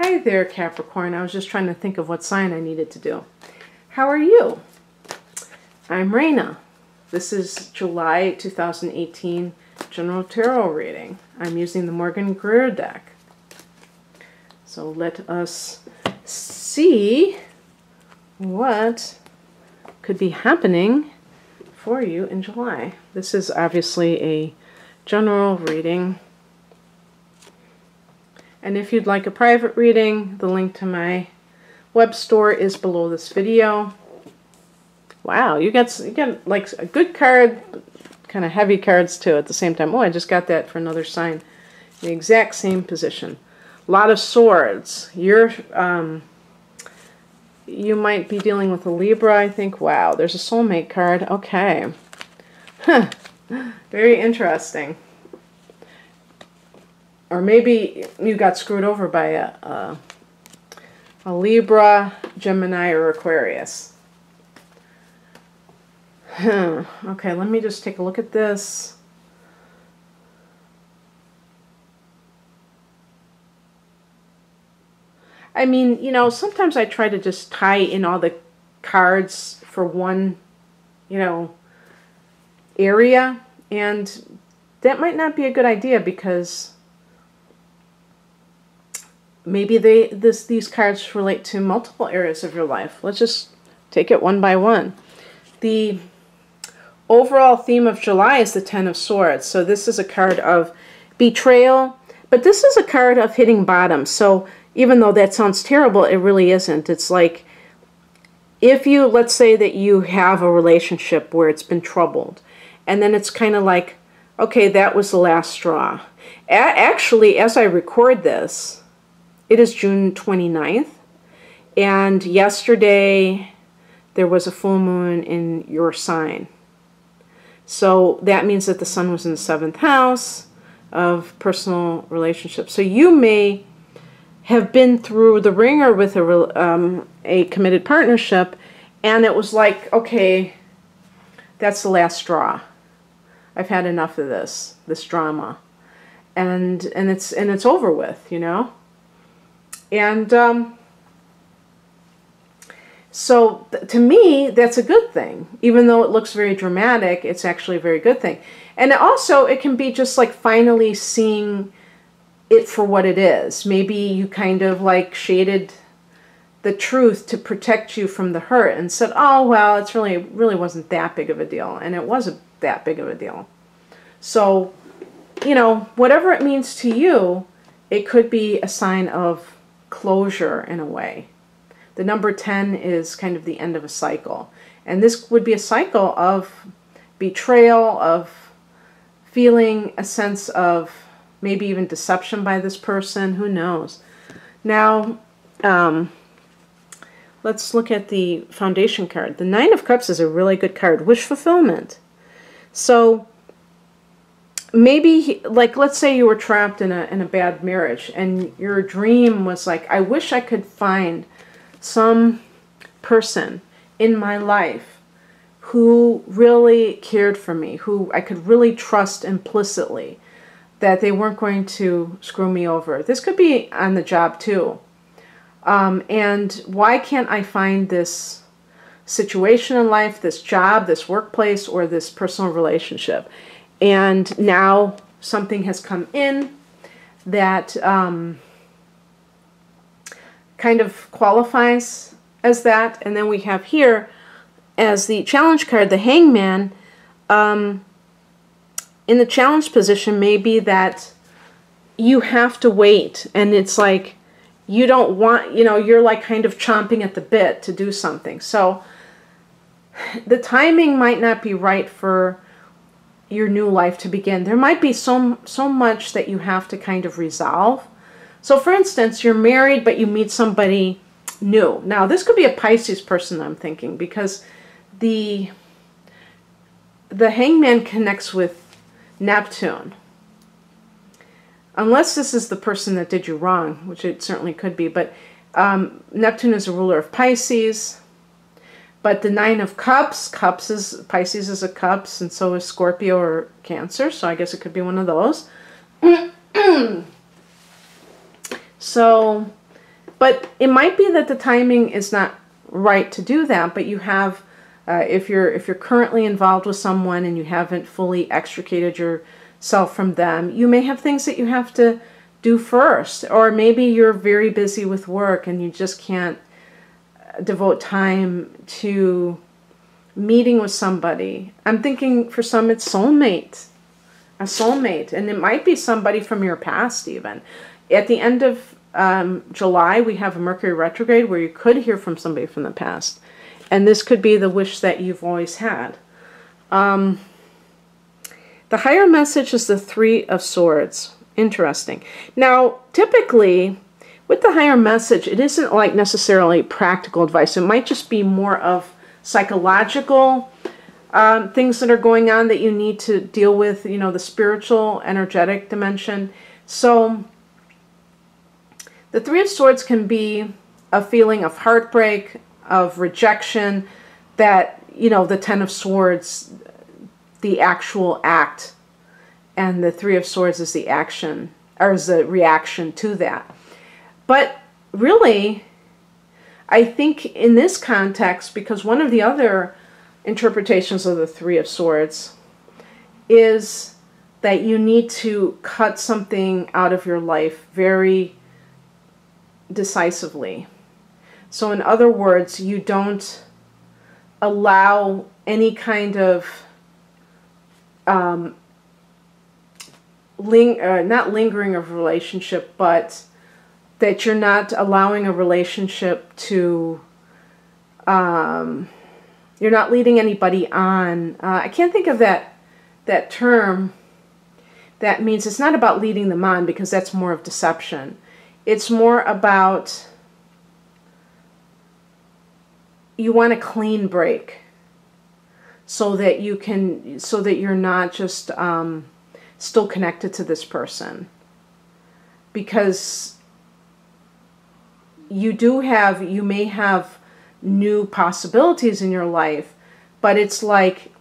Hi there, Capricorn. I was just trying to think of what sign I needed to do. How are you? I'm Raina. This is July 2018 General Tarot reading. I'm using the Morgan Greer deck. So let us see what could be happening for you in July. This is obviously a general reading. And if you'd like a private reading, the link to my web store is below this video. Wow, you get like a good card, kind of heavy cards too at the same time. Oh, I just got that for another sign. The exact same position. A lot of swords. You might be dealing with a Libra, I think. Wow, there's a soulmate card. Okay. Huh. Very interesting. Or maybe you got screwed over by a Libra, Gemini, or Aquarius. Okay, let me just take a look at this. I mean, you know, sometimes I try to just tie in all the cards for one, you know, area. And that might not be a good idea because maybe these cards relate to multiple areas of your life. Let's just take it one by one. The overall theme of July is the Ten of Swords. So this is a card of betrayal, but this is a card of hitting bottom. So even though that sounds terrible, it really isn't. It's like if you, let's say that you have a relationship where it's been troubled, and then it's kind of like, okay, that was the last straw. Actually, as I record this, it is June 29th, and yesterday there was a full moon in your sign. So that means that the sun was in the 7th house of personal relationships. So you may have been through the ringer with a committed partnership, and it was like, okay, that's the last straw. I've had enough of this drama, and it's over with, you know. And so to me, that's a good thing. Even though it looks very dramatic, it's actually a very good thing. And also, it can be just like finally seeing it for what it is. Maybe you kind of like shaded the truth to protect you from the hurt and said, oh, well, it's really wasn't that big of a deal. And it wasn't that big of a deal. So, you know, whatever it means to you, it could be a sign of closure in a way. The number 10 is kind of the end of a cycle. And this would be a cycle of betrayal, of feeling a sense of maybe even deception by this person. Who knows? Now, let's look at the foundation card. The Nine of Cups is a really good card. Wish fulfillment. So maybe, like, let's say you were trapped in a bad marriage and your dream was like, I wish I could find some person in my life who really cared for me, who I could really trust implicitly, that they weren't going to screw me over. This could be on the job too. And why can't I find this situation in life, this job, this workplace, or this personal relationship? And now something has come in that kind of qualifies as that. And then we have here as the challenge card, the Hangman. In the challenge position, maybe that you have to wait. And it's like you don't want, you know, you're like kind of chomping at the bit to do something. So the timing might not be right for your new life to begin. There might be so much that you have to kind of resolve. So for instance, you're married, but you meet somebody new. Now, this could be a Pisces person, I'm thinking, because the Hangman connects with Neptune. Unless this is the person that did you wrong, which it certainly could be. But Neptune is a ruler of Pisces. But the Nine of Cups, Pisces is a Cups, and so is Scorpio or Cancer. So I guess it could be one of those. So But it might be that the timing is not right to do that, but you have, if you're currently involved with someone and you haven't fully extricated yourself from them, you may have things that you have to do first, or maybe you're very busy with work and you just can't devote time to meeting with somebody. I'm thinking for some it's a soulmate, and it might be somebody from your past even. At the end of July, we have a Mercury retrograde where you could hear from somebody from the past, and this could be the wish that you've always had. The higher message is the Three of Swords. Interesting. Now, typically, with the higher message, it isn't like necessarily practical advice. It might just be more of psychological things that are going on that you need to deal with, you know, the spiritual, energetic dimension. So the Three of Swords can be a feeling of heartbreak, of rejection, that, you know, the Ten of Swords, the actual act, and the Three of Swords is the action, or is the reaction to that. But really, I think in this context, because one of the other interpretations of the Three of Swords is that you need to cut something out of your life very decisively. So in other words, you don't allow any kind of not lingering of relationship, but that you're not allowing a relationship to, you're not leading anybody on. I can't think of that term. That means it's not about leading them on, because that's more of deception. It's more about, you want a clean break so that you can, so that you're not just still connected to this person. Because you may have new possibilities in your life, but it's like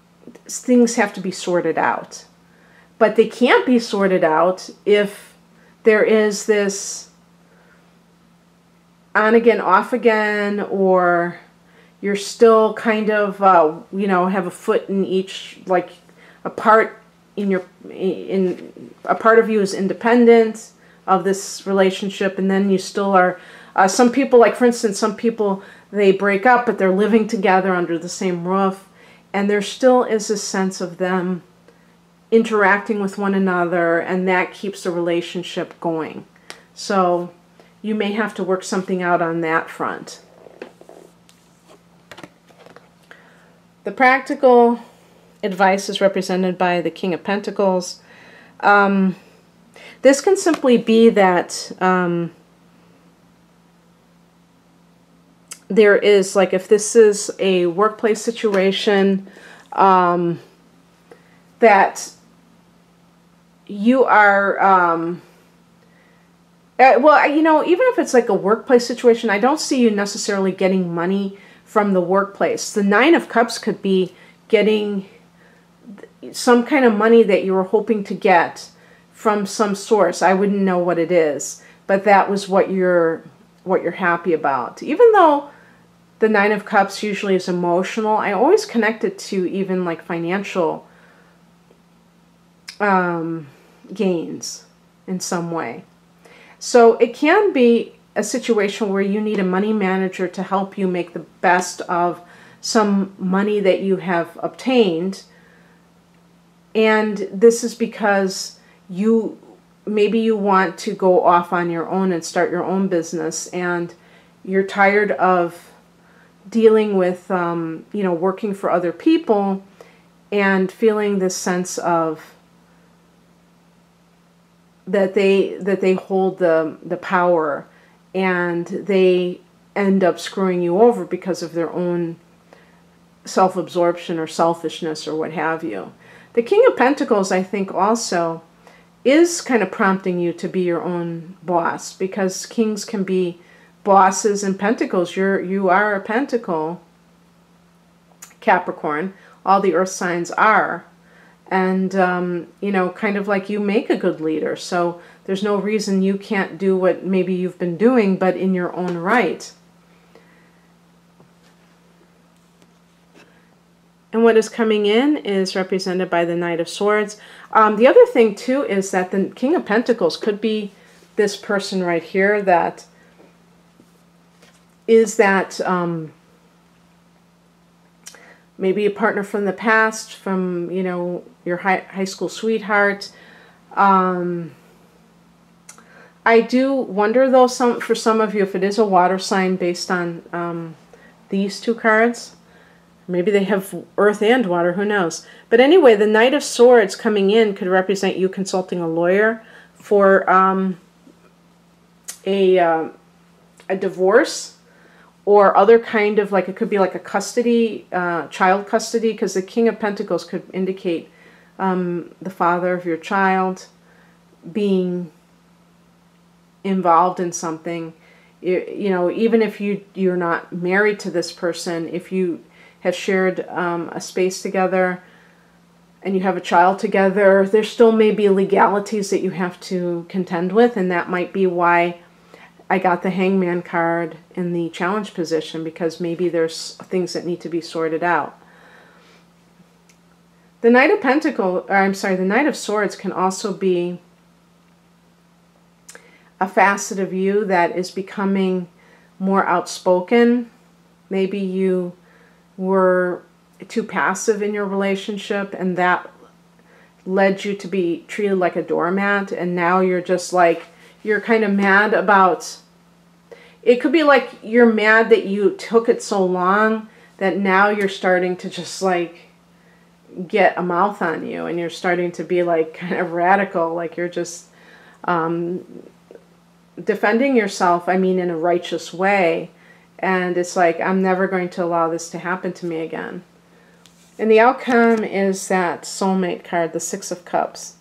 things have to be sorted out. But they can't be sorted out if there is this on again, off again, or you're still kind of, you know, have a foot in each, like a part a part of you is independent of this relationship, and then you still are, some people, like for instance, some people, they break up, but they're living together under the same roof, and there still is a sense of them interacting with one another, and that keeps the relationship going. So you may have to work something out on that front. The practical advice is represented by the King of Pentacles. This can simply be that there is, like, if this is a workplace situation, that you are, well, you know, even if it's like a workplace situation, I don't see you necessarily getting money from the workplace. The Nine of Cups could be getting some kind of money that you were hoping to get from some source. I wouldn't know what it is, but that was what you're happy about. Even though the Nine of Cups usually is emotional, I always connect it to even like financial gains in some way. So it can be a situation where you need a money manager to help you make the best of some money that you have obtained. And this is because maybe you want to go off on your own and start your own business, and you're tired of dealing with, you know, working for other people and feeling this sense of that they hold the power, and they end up screwing you over because of their own self-absorption or selfishness or what have you. The King of Pentacles, I think, also is kind of prompting you to be your own boss, because kings can be bosses, and pentacles, you are a pentacle, Capricorn. All the earth signs are. And, you know, kind of like you make a good leader. So there's no reason you can't do what maybe you've been doing, but in your own right. And what is coming in is represented by the Knight of Swords. The other thing, too, is that the King of Pentacles could be this person right here that is that maybe a partner from the past, from, you know, your high school sweetheart. I do wonder, though, for some of you, if it is a water sign based on these two cards. Maybe they have earth and water, who knows. But anyway, the Knight of Swords coming in could represent you consulting a lawyer for a divorce, or other kind of, like, it could be like a custody, child custody, because the King of Pentacles could indicate the father of your child being involved in something. You know, even if you're not married to this person, if you have shared a space together and you have a child together, there still may be legalities that you have to contend with, and that might be why I got the Hangman card in the challenge position, because maybe there's things that need to be sorted out. The Knight of Pentacles, or I'm sorry, the Knight of Swords can also be a facet of you that is becoming more outspoken. Maybe you were too passive in your relationship, and that led you to be treated like a doormat, and now you're just like, you're kind of mad about, it could be like you're mad that you took it so long that now you're starting to just like get a mouth on you, and you're starting to be like kind of radical, like you're just defending yourself, I mean, in a righteous way. And it's like, I'm never going to allow this to happen to me again. And the outcome is that soulmate card, the Six of Cups.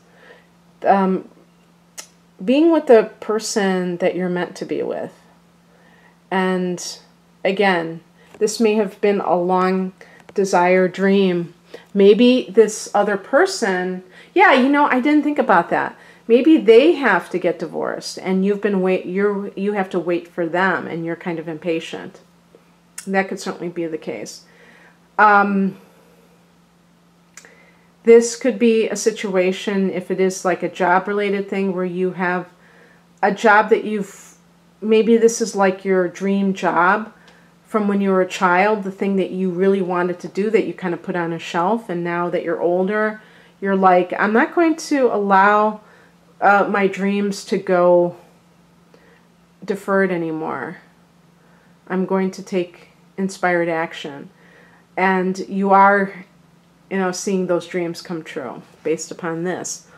Being with the person that you're meant to be with. And again, this may have been a long desire dream. Maybe this other person, yeah, you know, I didn't think about that. Maybe they have to get divorced, and you have to wait for them, and you're kind of impatient. That could certainly be the case. This could be a situation, if it is like a job-related thing, where you have a job that maybe this is like your dream job from when you were a child, the thing that you really wanted to do that you kind of put on a shelf, and now that you're older, you're like, I'm not going to allow my dreams to go deferred anymore. I'm going to take inspired action. And you are, you know, seeing those dreams come true based upon this.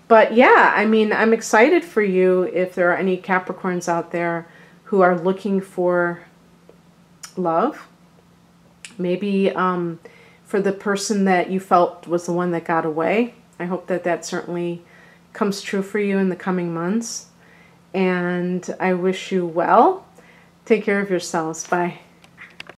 But yeah, I mean, I'm excited for you if there are any Capricorns out there who are looking for love. Maybe for the person that you felt was the one that got away. I hope that that certainly comes true for you in the coming months. And I wish you well. Take care of yourselves. Bye.